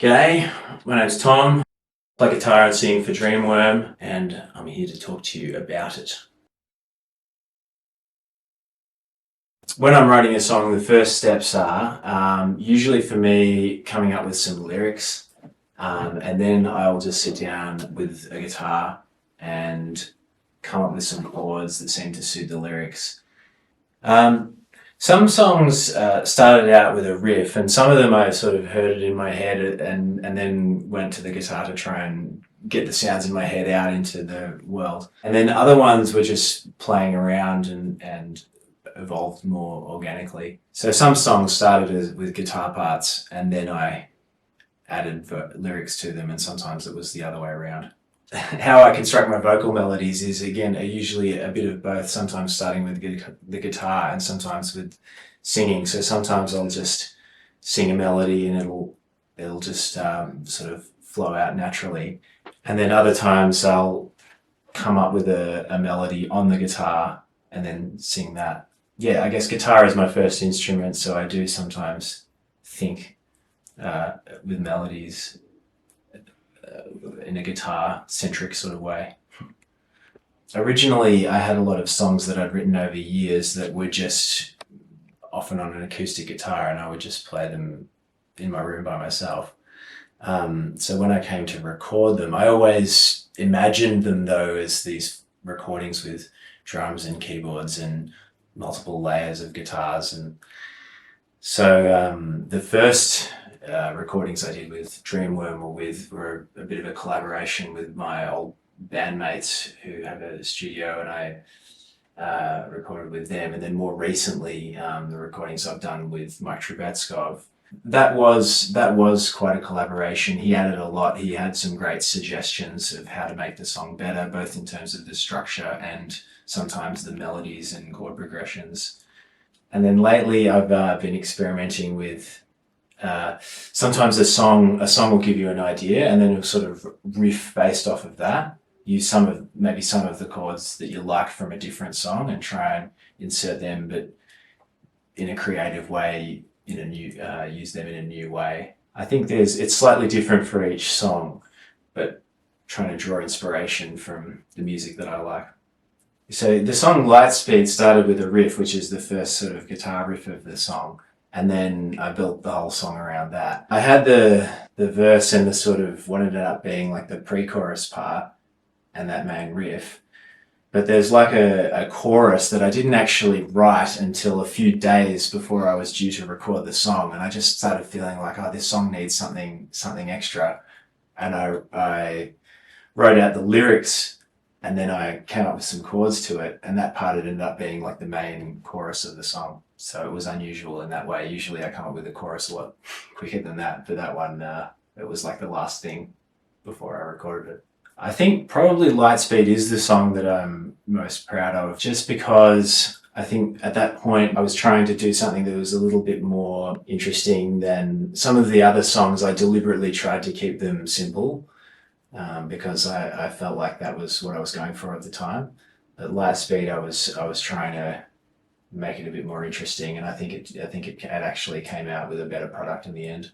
G'day, my name's Tom, play guitar and sing for Dreamworm, and I'm here to talk to you about it. When I'm writing a song, the first steps are usually for me coming up with some lyrics, and then I'll just sit down with a guitar and come up with some chords that seem to suit the lyrics. Some songs started out with a riff, and some of them I sort of heard it in my head and then went to the guitar to try and get the sounds in my head out into the world. And then other ones were just playing around and evolved more organically. So some songs started with guitar parts, and then I added lyrics to them, and sometimes it was the other way around. How I construct my vocal melodies is, again, usually a bit of both, sometimes starting with the guitar and sometimes with singing. So sometimes I'll just sing a melody and it'll just sort of flow out naturally. And then other times I'll come up with a melody on the guitar and then sing that. Yeah, I guess guitar is my first instrument, so I do sometimes think with melodies in a guitar-centric sort of way. Originally, I had a lot of songs that I'd written over years that were just often on an acoustic guitar, and I would just play them in my room by myself. So when I came to record them, I always imagined them though as these recordings with drums and keyboards and multiple layers of guitars. And so the first recordings I did with Dreamworm were a bit of a collaboration with my old bandmates who have a studio, and I recorded with them. And then more recently, the recordings I've done with Mike Trubatskov. That was quite a collaboration. He added a lot. He had some great suggestions of how to make the song better, both in terms of the structure and sometimes the melodies and chord progressions. And then lately I've been experimenting with sometimes a song will give you an idea, and then you'll sort of riff based off of that. Use maybe some of the chords that you like from a different song and try and insert them, but in a creative way, in a new use them in a new way. I think it's slightly different for each song, but trying to draw inspiration from the music that I like. So the song Lightspeed started with a riff, which is the first sort of guitar riff of the song. And then I built the whole song around that. I had the verse and the sort of what ended up being like the pre-chorus part and that main riff. But there's like a chorus that I didn't actually write until a few days before I was due to record the song. And I just started feeling like, oh, this song needs something extra. And I wrote out the lyrics, and then I came up with some chords to it. And that part ended up being like the main chorus of the song. So it was unusual in that way. Usually I come up with a chorus a lot quicker than that. For that one, it was like the last thing before I recorded it. I think probably Lightspeed is the song that I'm most proud of, just because I think at that point I was trying to do something that was a little bit more interesting than some of the other songs. I deliberately tried to keep them simple because I felt like that was what I was going for at the time. At Lightspeed I was trying to make it a bit more interesting, and I think it actually came out with a better product in the end.